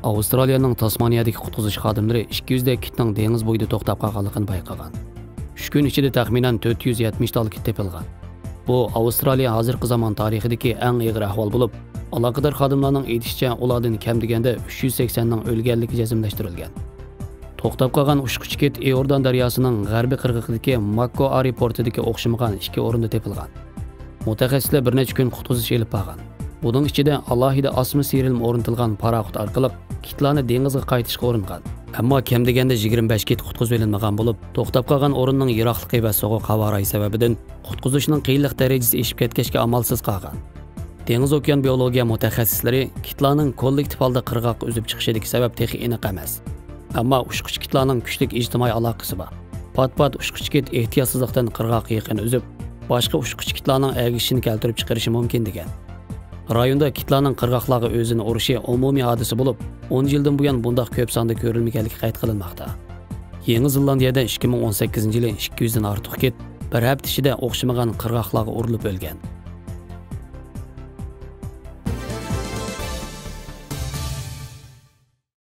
Avstraliyaning Tasmaniyadagi qutqizish xodimlari 200 dek kitning dengiz bo'yida to'xtab qolganligini bayqagan. 3 kun ichida taxminan 470 tal kit topilgan. Bu Avstraliya hozirgi zamon tarixidagi eng og'ir ahvol bo'lib, aloqador xodimlarning aytishicha, ulardan kam deganda 380 ning o'lganligi jazmlashtirilgan. To'xtab qolgan ushquchi kit Eordan daryosining g'arbiy qirg'og'idagi Macquarie portidagi o'xshamagan 2 o'rinda topilgan. Mutaxassislar bir necha kun qutqizish olib borgan. Bunun ichida alohida osma serilma o'rnatilgan paraxut orqali kitlarni dengizga qaytishga uringan. Ammo kam deganda 25 kit qutqizib olinmagan bo'lib, to'xtab qolgan o'rinning yiroqligi va sovuq havo rayi sababidan qutqizishning qiyinlik darajasi eshib ketgachga amalsiz qolgan. Dengiz okean biologiya mutaxassislari kitlarning kollektiv holda qirg'oqqa uzib chiqishidagi sabab texi aniq emas. Ammo ushquchi kitlarning kuchli ijtimoiy aloqasi bor. Pat-pat ushquchi kit ehtiyotsizlikdan qirg'oqqa yaqin uzib, boshqa ushquchi kitlarning agishini keltirib chiqarishi mumkin degan. Rayonda kitlarning qirg'oqlarga o'zini urishi umumiy hodisa bo'lib, 10 yildan buyon bunday ko'p sonda ko'rilmaganligi qayd qilinmoqda. Yangi Zelandiyada 2018-yili 200 dan ortiq kit bir hafta ichida o'xshamagan qirg'oqlarga urilib o'lgan.